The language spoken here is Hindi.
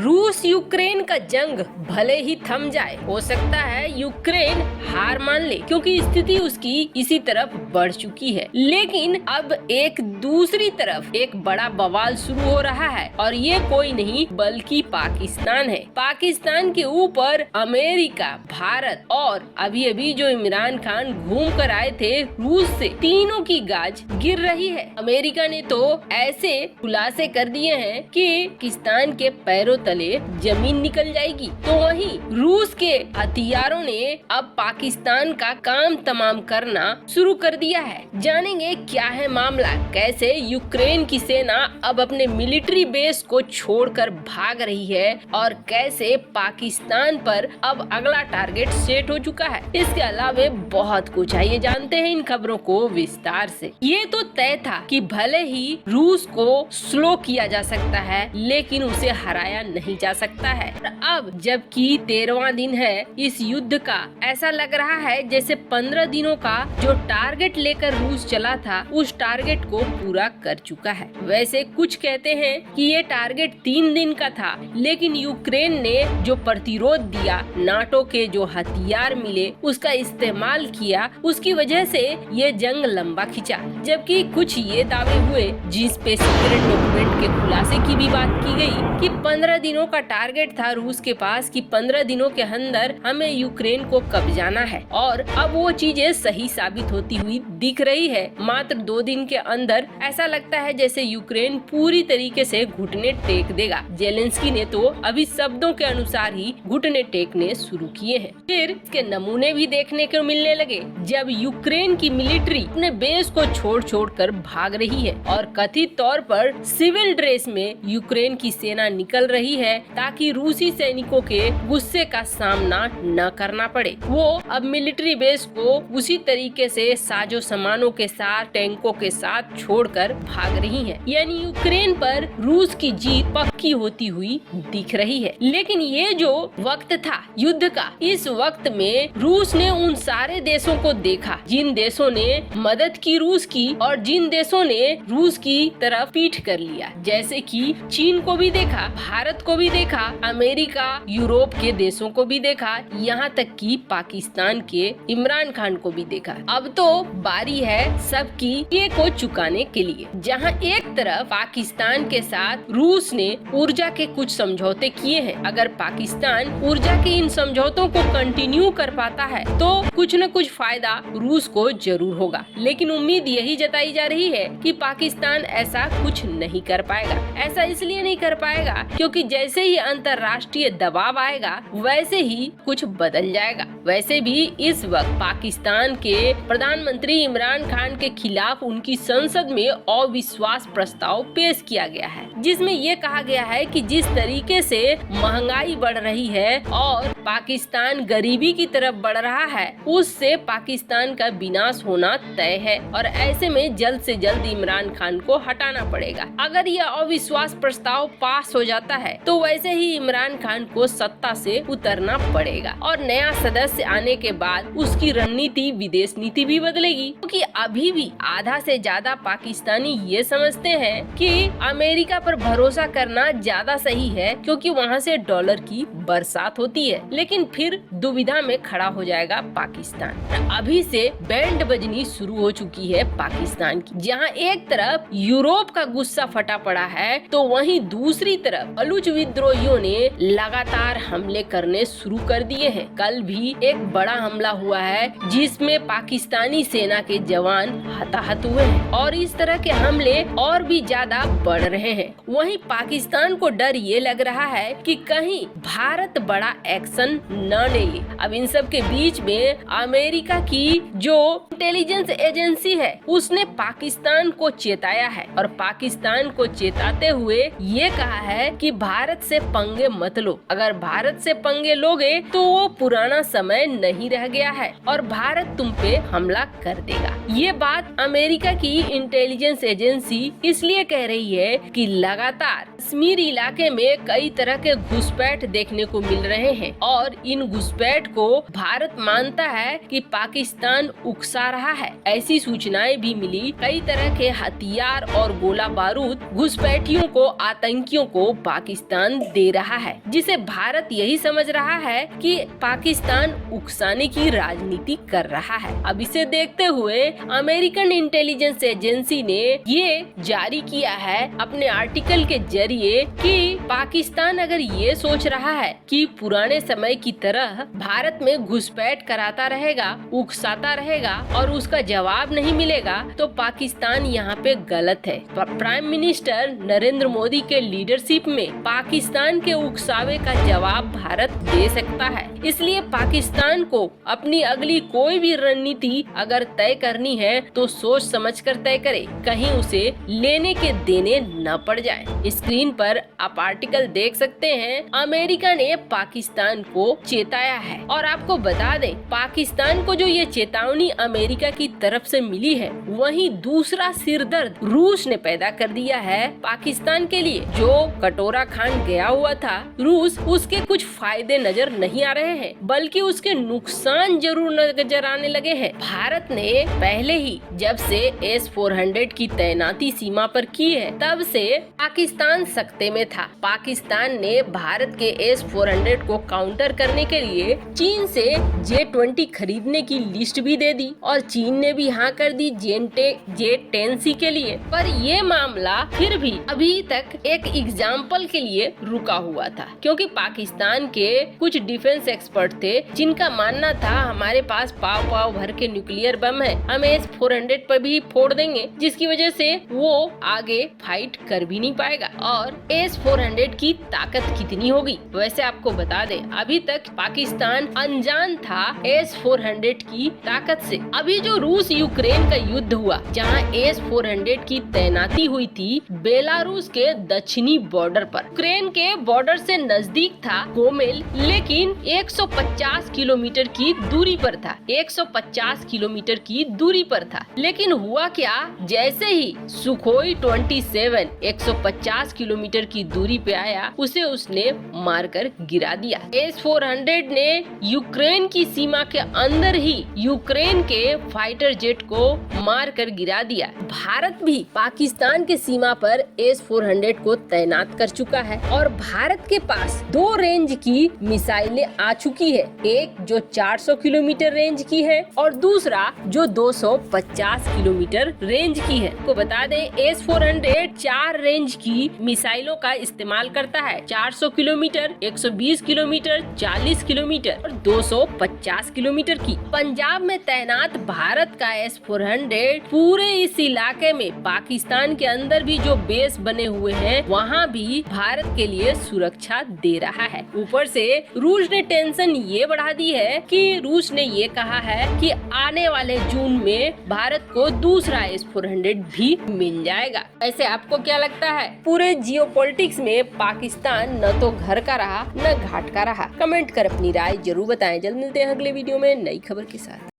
रूस यूक्रेन का जंग भले ही थम जाए, हो सकता है यूक्रेन हार मान ले क्योंकि स्थिति उसकी इसी तरफ बढ़ चुकी है। लेकिन अब एक दूसरी तरफ एक बड़ा बवाल शुरू हो रहा है और ये कोई नहीं बल्कि पाकिस्तान है। पाकिस्तान के ऊपर अमेरिका, भारत और अभी अभी जो इमरान खान घूम कर आए थे रूस से, तीनों की गाज गिर रही है। अमेरिका ने तो ऐसे खुलासे कर दिए हैं कि पाकिस्तान के पैरों तले जमीन निकल जाएगी, तो वहीं रूस के हथियारों ने अब पाकिस्तान का काम तमाम करना शुरू कर दिया है। जानेंगे क्या है मामला, कैसे यूक्रेन की सेना अब अपने मिलिट्री बेस को छोड़कर भाग रही है और कैसे पाकिस्तान पर अब अगला टारगेट सेट हो चुका है। इसके अलावा बहुत कुछ है, ये जानते हैं इन खबरों को विस्तार से। ये तो तय था कि भले ही रूस को स्लो किया जा सकता है लेकिन उसे हराया नहीं जा सकता है। अब जबकि 13वां दिन है इस युद्ध का, ऐसा लग रहा है जैसे 15 दिनों का जो टारगेट लेकर रूस चला था उस टारगेट को पूरा कर चुका है। वैसे कुछ कहते हैं कि ये टारगेट 3 दिन का था, लेकिन यूक्रेन ने जो प्रतिरोध दिया, नाटो के जो हथियार मिले उसका इस्तेमाल किया, उसकी वजह से ये जंग लंबा खिंचा। जबकि कुछ ये दावे हुए जिस पे सीक्रेट डॉक्यूमेंट के खुलासे की भी बात की गई कि 15 दिनों का टारगेट था रूस के पास कि 15 दिनों के अंदर हमें यूक्रेन को कब्जाना है, और अब वो चीजें सही साबित होती हुई दिख रही है। मात्र 2 दिन के अंदर ऐसा लगता है जैसे यूक्रेन पूरी तरीके से घुटने टेक देगा। जेलेंस्की ने तो अभी शब्दों के अनुसार ही घुटने टेकने शुरू किए हैं। फिर इसके नमूने भी देखने को मिलने लगे जब यूक्रेन की मिलिट्री अपने बेस को छोड़ कर भाग रही है और कथित तौर पर सिविल ड्रेस में यूक्रेन की सेना निकल रही है ताकि रूसी सैनिकों के गुस्से का सामना न करना पड़े। वो अब मिलिट्री बेस को उसी तरीके से साजो सामानों के साथ, टैंकों के साथ छोड़कर भाग रही है। यानी यूक्रेन पर रूस की जीत पक्की होती हुई दिख रही है। लेकिन ये जो वक्त था युद्ध का, इस वक्त में रूस ने उन सारे देशों को देखा जिन देशों ने मदद की रूस की और जिन देशों ने रूस की तरफ पीठ कर लिया। जैसे कि चीन को भी देखा, भारत को भी देखा, अमेरिका, यूरोप के देशों को भी देखा, यहाँ तक कि पाकिस्तान के इमरान खान को भी देखा। अब तो बारी है सबकी ये को चुकाने के लिए। जहाँ एक तरफ पाकिस्तान के साथ रूस ने ऊर्जा के कुछ समझौते किए हैं, अगर पाकिस्तान ऊर्जा के इन समझौतों को कंटिन्यू कर पाता है तो कुछ न कुछ फायदा रूस को जरूर होगा। लेकिन उम्मीद यही जताई जा रही है कि पाकिस्तान ऐसा कुछ नहीं कर पाएगा। ऐसा इसलिए नहीं कर पाएगा क्योंकि जैसे ही अंतर्राष्ट्रीय दबाव आएगा वैसे ही कुछ बदल जाएगा। वैसे भी इस वक्त पाकिस्तान के प्रधानमंत्री इमरान खान के खिलाफ उनकी संसद में अविश्वास प्रस्ताव पेश किया गया है, जिसमें ये कहा गया है कि जिस तरीके से महंगाई बढ़ रही है और पाकिस्तान गरीबी की तरफ बढ़ रहा है, उससे पाकिस्तान का विनाश होना तय है और ऐसे में जल्द से जल्द इमरान खान को हटाना पड़ेगा। अगर यह अविश्वास प्रस्ताव पास हो जाता है तो वैसे ही इमरान खान को सत्ता से उतरना पड़ेगा और नया सदस्य आने के बाद उसकी रणनीति, विदेश नीति भी बदलेगी। क्योंकि अभी भी आधा से ज्यादा पाकिस्तानी ये समझते हैं कि अमेरिका पर भरोसा करना ज्यादा सही है क्योंकि वहाँ से डॉलर की बरसात होती है। लेकिन फिर दुविधा में खड़ा हो जाएगा पाकिस्तान। अभी से बैंड बजनी शुरू हो चुकी है पाकिस्तान की, जहाँ एक तरफ यूरोप का गुस्सा फटा पड़ा है तो वहीं दूसरी तरफ बलूच विद्रोहियों ने लगातार हमले करने शुरू कर दिए हैं। कल भी एक बड़ा हमला हुआ है जिसमें पाकिस्तानी सेना के जवान हताहत हुए हैं और इस तरह के हमले और भी ज्यादा बढ़ रहे हैं। वहीं पाकिस्तान को डर ये लग रहा है कि कहीं भारत बड़ा एक्शन न ले ले। अब इन सब के बीच में अमेरिका की जो इंटेलिजेंस एजेंसी है उसने पाकिस्तान को चेताया है और पाकिस्तान को चेताते हुए ये कहा है कि भारत से पंगे मत लो। अगर भारत से पंगे लोगे तो वो पुराना समय समय नहीं रह गया है और भारत तुम पे हमला कर देगा। ये बात अमेरिका की इंटेलिजेंस एजेंसी इसलिए कह रही है कि लगातार कश्मीर इलाके में कई तरह के घुसपैठ देखने को मिल रहे हैं और इन घुसपैठ को भारत मानता है कि पाकिस्तान उकसा रहा है। ऐसी सूचनाएं भी मिली, कई तरह के हथियार और गोला बारूद घुसपैठियों को, आतंकियों को पाकिस्तान दे रहा है, जिसे भारत यही समझ रहा है कि पाकिस्तान उकसाने की राजनीति कर रहा है। अब इसे देखते हुए अमेरिकन इंटेलिजेंस एजेंसी ने ये जारी किया है अपने आर्टिकल के जरिए कि पाकिस्तान अगर ये सोच रहा है कि पुराने समय की तरह भारत में घुसपैठ कराता रहेगा, उकसाता रहेगा और उसका जवाब नहीं मिलेगा, तो पाकिस्तान यहाँ पे गलत है। प्राइम मिनिस्टर नरेंद्र मोदी के लीडरशिप में पाकिस्तान के उकसावे का जवाब भारत दे सकता है। इसलिए पाकिस्तान को अपनी अगली कोई भी रणनीति अगर तय करनी है तो सोच समझकर तय करे, कहीं उसे लेने के देने न पड़ जाए। स्क्रीन पर आप आर्टिकल देख सकते हैं, अमेरिका ने पाकिस्तान को चेताया है और आपको बता दें, पाकिस्तान को जो ये चेतावनी अमेरिका की तरफ से मिली है, वहीं दूसरा सिरदर्द रूस ने पैदा कर दिया है पाकिस्तान के लिए। जो कटोरा खान गया हुआ था रूस, उसके कुछ फायदे नजर नहीं आ रहे हैं, बल्कि उसके नुकसान जरूर नजर आने लगे हैं। भारत ने पहले ही जब से S-400 की तैनाती सीमा पर की है, तब से पाकिस्तान सख्ते में था। पाकिस्तान ने भारत के S-400 को काउंटर करने के लिए चीन से J-20 खरीदने की लिस्ट भी दे दी और चीन ने भी हाँ कर दी J-10C के लिए। पर ये मामला फिर भी अभी तक एक एग्जाम्पल के लिए रुका हुआ था, क्योंकि पाकिस्तान के कुछ डिफेंस एक्सपर्ट थे जिनका मानना था हमारे पास पाव पाव भर के न्यूक्लियर बम है, हम S-400 पर भी फोड़ देंगे, जिसकी वजह से वो आगे फाइट कर भी नहीं पाएगा। और S-400 की ताकत कितनी होगी, वैसे आपको बता दें, अभी तक पाकिस्तान अनजान था S-400 की ताकत से। अभी जो रूस यूक्रेन का युद्ध हुआ, जहां S-400 की तैनाती हुई थी बेलारूस के दक्षिणी बॉर्डर पर, यूक्रेन के बॉर्डर से नजदीक था गोमेल, लेकिन 150 किलोमीटर की दूरी पर था। 150 किलोमीटर की दूरी पर था। लेकिन हुआ क्या, जैसे ही सुखोई 27 150 किलोमीटर की दूरी पे आया, उसे उसने मारकर गिरा दिया। S-400 ने यूक्रेन की सीमा के अंदर ही यूक्रेन के फाइटर जेट को मारकर गिरा दिया। भारत भी पाकिस्तान के सीमा पर S-400 को तैनात कर चुका है और भारत के पास 2 रेंज की मिसाइलें आ चुकी है, एक जो 400 किलोमीटर रेंज की है और दूसरा जो 250 किलोमीटर रेंज की है। को बता दें, S-400 4 रेंज की मिसाइलों का इस्तेमाल करता है, 400 किलोमीटर, 120 किलोमीटर, 40 किलोमीटर और 250 किलोमीटर की। पंजाब में तैनात भारत का S-400 पूरे इस इलाके में, पाकिस्तान के अंदर भी जो बेस बने हुए हैं, वहाँ भी भारत के लिए सुरक्षा दे रहा है। ऊपर से रूस ने टेंशन ये बढ़ा दी है कि रूस ने ये कहा है कि आने वाले जून में भारत को दूसरा S-400 भी मिल जाएगा। ऐसे आपको क्या लगता है, पूरे जियोपॉलिटिक्स में पाकिस्तान न तो घर का रहा न घाट का रहा? कमेंट कर अपनी राय जरूर बताएं। जल्द मिलते हैं अगले वीडियो में नई खबर के साथ।